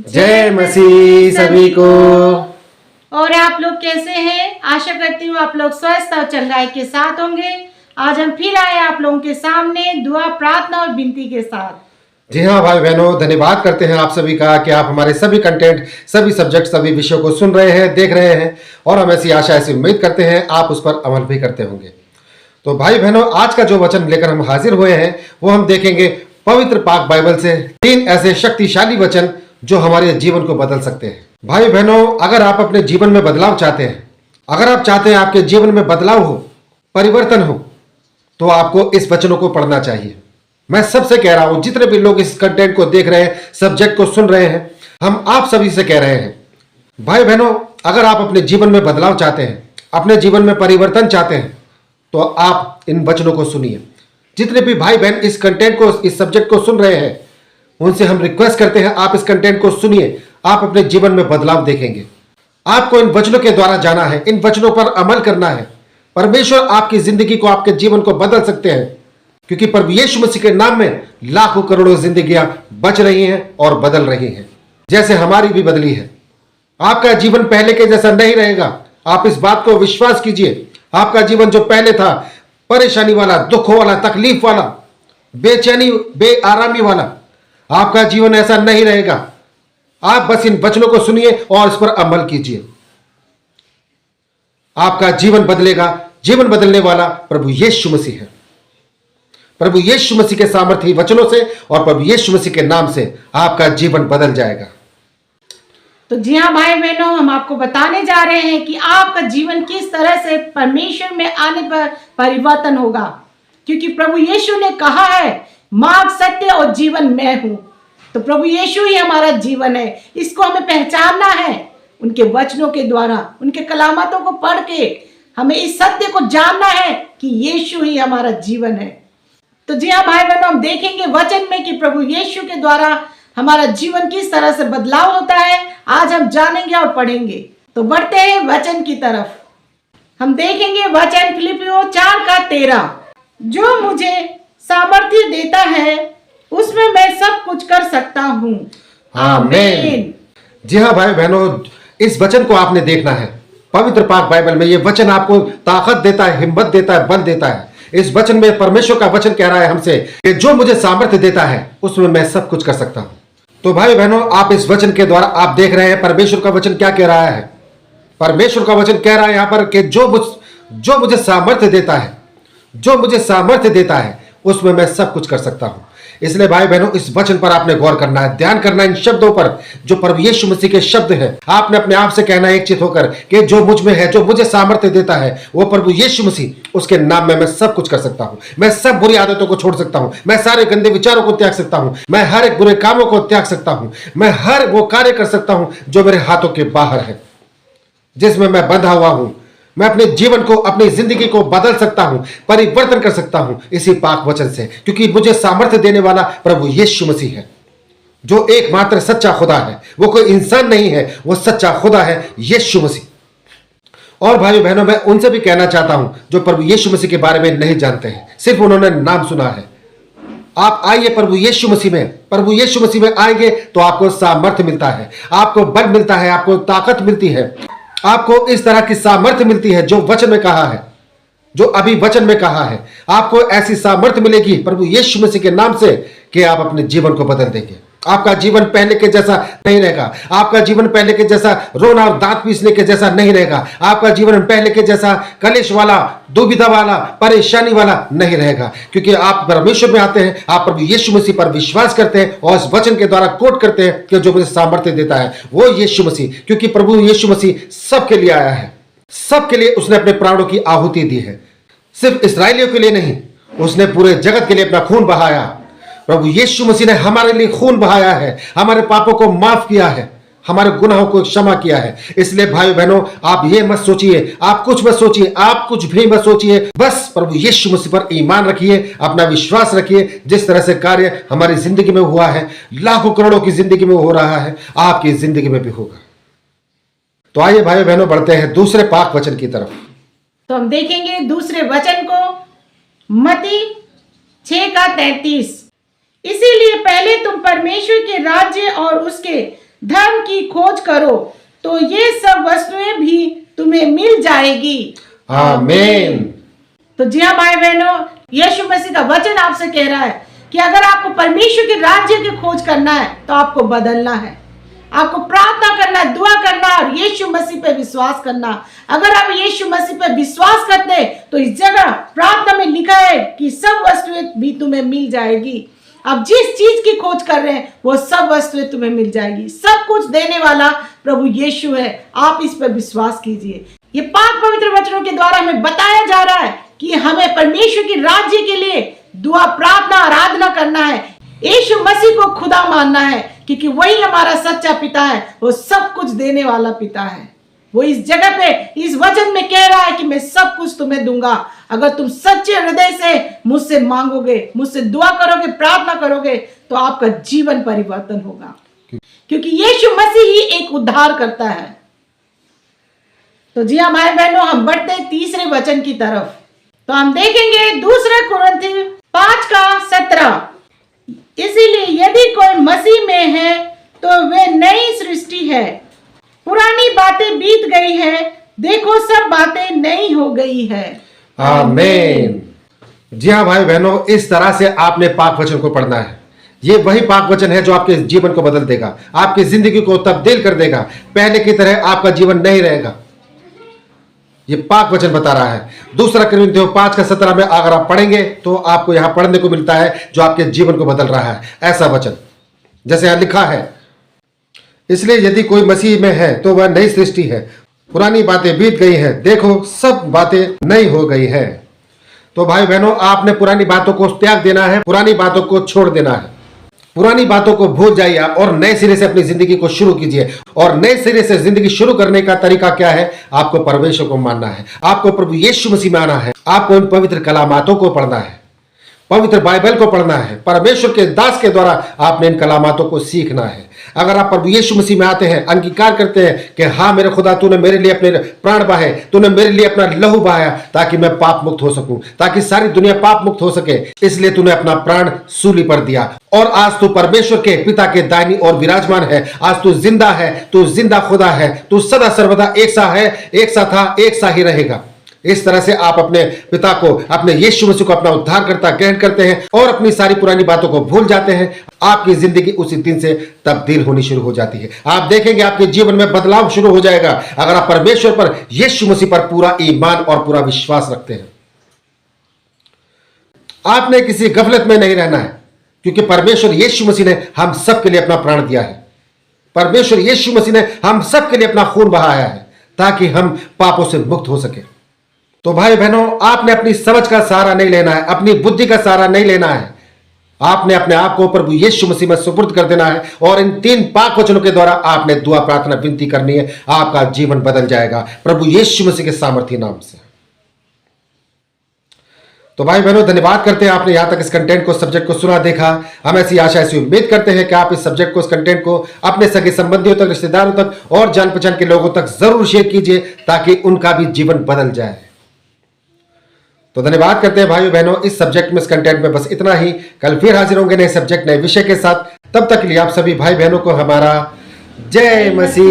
जय मसीह सभी को। और आप लोग कैसे हैं? आशा करती हूँ आप लोग स्वस्थ और चंगाई के साथ होंगे। आज हम फिर आए आप लोगों के सामने दुआ, प्रार्थना और विनती के साथ। जी हाँ भाई बहनों, धन्यवाद करते हैं आप सभी का कि आप हमारे सभी कंटेंट, सभी सब्जेक्ट, सभी विषयों को सुन रहे हैं, देख रहे हैं और हम ऐसी आशा, ऐसी उम्मीद करते हैं आप उस पर अमल भी करते होंगे। तो भाई बहनों, आज का जो वचन लेकर हम हाजिर हुए हैं वो हम देखेंगे पवित्र पाक बाइबल से 3 ऐसे शक्तिशाली वचन जो हमारे जीवन को बदल सकते हैं। भाई बहनों, अगर आप अपने जीवन में बदलाव चाहते हैं, अगर आप चाहते हैं आपके जीवन में बदलाव हो, परिवर्तन हो, तो आपको इस वचनों को पढ़ना चाहिए। मैं सबसे कह रहा हूं, जितने भी लोग इस कंटेंट को देख रहे हैं, सब्जेक्ट को सुन रहे हैं, हम आप सभी से कह रहे हैं, भाई बहनों, अगर आप अपने जीवन में बदलाव चाहते हैं, अपने जीवन में परिवर्तन चाहते हैं, तो आप इन वचनों को सुनिए। जितने भी भाई बहन इस कंटेंट को, इस सब्जेक्ट को सुन रहे हैं, उनसे हम रिक्वेस्ट करते हैं आप इस कंटेंट को सुनिए। आप अपने जीवन में बदलाव देखेंगे। आपको इन वचनों के द्वारा जाना है, इन वचनों पर अमल करना है। परमेश्वर आपकी जिंदगी को, आपके जीवन को बदल सकते हैं, क्योंकि प्रभु यीशु मसीह के नाम में लाखों करोड़ों जिंदगियां बच रही हैं और बदल रही हैं, जैसे हमारी भी बदली है। आपका जीवन पहले के जैसा नहीं रहेगा। आप इस बात को विश्वास कीजिए। आपका जीवन जो पहले था, परेशानी वाला, दुखों वाला, तकलीफ वाला, बेचैनी, बेआरामी वाला, आपका जीवन ऐसा नहीं रहेगा। आप बस इन वचनों को सुनिए और इस पर अमल कीजिए। आपका जीवन बदलेगा। जीवन बदलने वाला प्रभु यीशु मसीह है। प्रभु यीशु मसीह के सामर्थी वचनों से और प्रभु यीशु मसीह के नाम से आपका जीवन बदल जाएगा। तो जी हाँ भाई बहनों, हम आपको बताने जा रहे हैं कि आपका जीवन किस तरह से परमेश्वर में आने पर परिवर्तन होगा, क्योंकि प्रभु यीशु ने कहा है, मार्ग, सत्य और जीवन मैं हूं। तो प्रभु यीशु ही हमारा जीवन है। इसको हमें पहचानना है उनके वचनों के द्वारा, उनके कलामतों को पढ़ के हमें इस सत्य को जानना है कि यीशु ही हमारा जीवन है। तो जी हाँ भाई बहनों, हम देखेंगे वचन में कि प्रभु यीशु के द्वारा हमारा जीवन किस तरह से बदलाव होता है। आज हम जानेंगे और पढ़ेंगे। तो बढ़ते हैं वचन की तरफ। हम देखेंगे वचन फिलिपियों 4:13, जो मुझे सामर्थ्य देता है उसमें मैं सब कुछ कर सकता हूँ। आमीन। जी हाँ भाई बहनों, इस वचन को आपने देखना है। पवित्र पाक बाइबल में ये वचन आपको ताकत देता है, हिम्मत देता है, बल देता है। इस वचन में परमेश्वर का वचन कह रहा है हमसे कि जो मुझे सामर्थ्य देता है उसमें मैं सब कुछ कर सकता हूं। तो भाई बहनों, आप इस वचन के द्वारा आप देख रहे हैं परमेश्वर का वचन क्या कह रहा है। परमेश्वर का वचन कह रहा है यहां पर कि जो मुझे सामर्थ्य देता है, जो मुझे सामर्थ्य देता है उसमें मैं सब कुछ कर सकता हूं। इसलिए भाई बहनों, इस वचन पर आपने गौर करना है, ध्यान करना है इन शब्दों पर जो प्रभु यीशु मसीह के शब्द हैं। आपने अपने आप से कहना है एक चित होकर कि जो मुझ में है, जो मुझे सामर्थ्य देता है वो प्रभु यीशु मसीह, उसके नाम में मैं सब कुछ कर सकता हूं। मैं सब बुरी आदतों को छोड़ सकता हूं। मैं सारे गंदे विचारों को त्याग सकता हूं। मैं हर एक बुरे कामों को त्याग सकता हूं। मैं हर वो कार्य कर सकता हूं जो मेरे हाथों के बाहर है, जिसमें मैं बंधा हुआ हूं। मैं अपने जीवन को, अपनी जिंदगी को बदल सकता हूं, परिवर्तन कर सकता हूं इसी पाक वचन से, क्योंकि मुझे सामर्थ्य देने वाला प्रभु यीशु मसीह है, जो एकमात्र सच्चा खुदा है। वो कोई इंसान नहीं है, वो सच्चा खुदा है, यीशु मसीह। और भाई बहनों, मैं उनसे भी कहना चाहता हूं जो प्रभु यीशु मसीह के बारे में नहीं जानते हैं, सिर्फ उन्होंने नाम सुना है। आप आइए प्रभु यीशु मसीह में। प्रभु यीशु मसीह में आएंगे तो आपको सामर्थ्य मिलता है, आपको बल मिलता है, आपको ताकत मिलती है, आपको इस तरह की सामर्थ्य मिलती है जो वचन में कहा है, जो अभी वचन में कहा है। आपको ऐसी सामर्थ्य मिलेगी प्रभु यीशु मसीह के नाम से कि आप अपने जीवन को बदल देंगे। आपका जीवन पहले के जैसा नहीं रहेगा। आपका जीवन पहले के जैसा रोना और दांत पीसने के जैसा नहीं रहेगा। आपका जीवन पहले के जैसा कलेश वाला, दुविधा वाला, परेशानी वाला नहीं रहेगा, क्योंकि आप परमेश्वर में आते हैं, आप प्रभु यीशु मसीह पर विश्वास करते हैं और इस वचन के द्वारा कोट करते हैं कि जो मुझे सामर्थ्य देता है वो यीशु मसीह, क्योंकि प्रभु यीशु मसीह सबके लिए आया है। सबके लिए उसने अपने प्राणों की आहुति दी है। सिर्फ इस्राएलियों के लिए नहीं, उसने पूरे जगत के लिए अपना खून बहाया। प्रभु यीशु मसीह ने हमारे लिए खून बहाया है, हमारे पापों को माफ किया है, हमारे गुनाहों को क्षमा किया है। इसलिए भाई बहनों, आप ये मत सोचिए, आप कुछ मत सोचिए, आप कुछ भी मत सोचिए, बस प्रभु यीशु मसीह पर ईमान रखिए, अपना विश्वास रखिए। जिस तरह से कार्य हमारी जिंदगी में हुआ है, लाखों करोड़ों की जिंदगी में हो रहा है, आपकी जिंदगी में भी होगा। तो आइए भाई बहनों, बढ़ते हैं दूसरे पाक वचन की तरफ। तो हम देखेंगे दूसरे वचन को, मत्ती 6:33। इसीलिए पहले तुम परमेश्वर के राज्य और उसके धर्म की खोज करो तो ये सब वस्तुएं भी तुम्हें मिल जाएगी। आमीन। तो जी हाँ भाई बहनों, यीशु मसीह का वचन आपसे कह रहा है कि अगर आपको परमेश्वर के राज्य की खोज करना है तो आपको बदलना है, आपको प्रार्थना करना, दुआ करना और यीशु मसीह पे विश्वास करना। अगर आप यीशु मसीह पे विश्वास करते हैं तो इस जगह प्रार्थना में लिखा है कि सब वस्तुएं भी तुम्हें मिल जाएगी। आप जिस चीज की खोज कर रहे हैं वो सब वस्तुएं तुम्हें मिल जाएगी। सब कुछ देने वाला प्रभु यीशु है, आप इस पर विश्वास कीजिए। ये पाक पवित्र वचनों के द्वारा हमें बताया जा रहा है कि हमें परमेश्वर की राज्य के लिए दुआ, प्रार्थना, आराधना करना है, यीशु मसीह को खुदा मानना है, क्योंकि वही हमारा सच्चा पिता है, वो सब कुछ देने वाला पिता है। वो इस जगह पे इस वचन में कह रहा है कि मैं सब कुछ तुम्हें दूंगा अगर तुम सच्चे हृदय से मुझसे मांगोगे, मुझसे दुआ करोगे, प्रार्थना करोगे तो आपका जीवन परिवर्तन होगा, क्योंकि यीशु मसीह ही एक उद्धार करता है। तो जी हमारे बहनों, हम बढ़ते हैं तीसरे वचन की तरफ। तो हम देखेंगे 2 कुरिन्थी 5:17। इसीलिए यदि कोई मसीह में है तो वे नई सृष्टि है, पुरानी बातें बीत गई है, देखो सब बातें नई हो गई है। आमीन। जी हाँ भाई बहनों, इस तरह से आपने पाक वचन को पढ़ना है। ये वही पाक वचन है जो आपके जीवन को बदल देगा, आपकी जिंदगी को तब्दील कर देगा। पहले की तरह आपका जीवन नहीं रहेगा। ये पाक वचन बता रहा है। 2 कुरिन्थियों 5:17 में अगर आप पढ़ेंगे तो आपको यहां पढ़ने को मिलता है जो आपके जीवन को बदल रहा है। ऐसा वचन जैसे यहां लिखा है, इसलिए यदि कोई मसीह में है तो वह नई सृष्टि है, पुरानी बातें बीत गई हैं, देखो सब बातें नई हो गई हैं। तो भाई बहनों, आपने पुरानी बातों को त्याग देना है, पुरानी बातों को छोड़ देना है, पुरानी बातों को भूल जाइए और नए सिरे से अपनी जिंदगी को शुरू कीजिए। और नए सिरे से जिंदगी शुरू करने का तरीका क्या है? आपको परमेश्वर को मानना है, आपको प्रभु यीशु मसीह में आना है, आपको इन पवित्र कलामातों को पढ़ना है, पवित्र बाइबल को पढ़ना है। परमेश्वर के दास के द्वारा आपने इन कलामातों को सीखना है। अगर आप प्रभु यीशु मसीह में आते हैं, अंगीकार करते हैं कि हाँ मेरे खुदा, तूने मेरे लिए अपने प्राण बहाए, तूने मेरे लिए अपना लहू बहाया ताकि मैं पाप मुक्त हो सकूं, ताकि सारी दुनिया पाप मुक्त हो सके, इसलिए तूने अपना प्राण सूली पर दिया और आज तू परमेश्वर के पिता के दाहिनी ओर विराजमान है। आज तू जिंदा है, तू जिंदा खुदा है, तू सदा सर्वदा एक सा है, एक सा था, एक सा ही रहेगा। इस तरह से आप अपने पिता को, अपने यीशु मसीह को अपना उद्धारकर्ता ग्रहण करते हैं और अपनी सारी पुरानी बातों को भूल जाते हैं। आपकी जिंदगी उसी दिन से तब्दील होनी शुरू हो जाती है। आप देखेंगे आपके जीवन में बदलाव शुरू हो जाएगा अगर आप परमेश्वर पर, यीशु मसीह पर पूरा ईमान और पूरा विश्वास रखते हैं। आपने किसी गफलत में नहीं रहना है, क्योंकि परमेश्वर यीशु मसीह ने हम सब के लिए अपना प्राण दिया है। परमेश्वर यीशु मसीह ने हम सब के लिए अपना खून बहाया है ताकि हम पापों से मुक्त हो सके। तो भाई बहनों, आपने अपनी समझ का सहारा नहीं लेना है, अपनी बुद्धि का सहारा नहीं लेना है। आपने अपने आप को प्रभु यीशु मसीह में सुपुर्द कर देना है और इन 3 पाक वचनों के द्वारा आपने दुआ, प्रार्थना, विनती करनी है। आपका जीवन बदल जाएगा प्रभु यीशु मसीह के सामर्थी नाम से। तो भाई बहनों, धन्यवाद करते हैं आपने यहां तक इस कंटेंट को, सब्जेक्ट को सुना, देखा। हम ऐसी आशा, ऐसी उम्मीद करते हैं कि आप इस सब्जेक्ट को, इस कंटेंट को अपने सगे संबंधियों तक, रिश्तेदारों तक और जान पहचान के लोगों तक जरूर शेयर कीजिए ताकि उनका भी जीवन बदल जाए। तो धन्यवाद करते हैं भाइयों बहनों, इस सब्जेक्ट में, इस कंटेंट में बस इतना ही। कल फिर हाजिर होंगे नए सब्जेक्ट, नए विषय के साथ। तब तक के लिए आप सभी भाई बहनों को हमारा जय मसीह।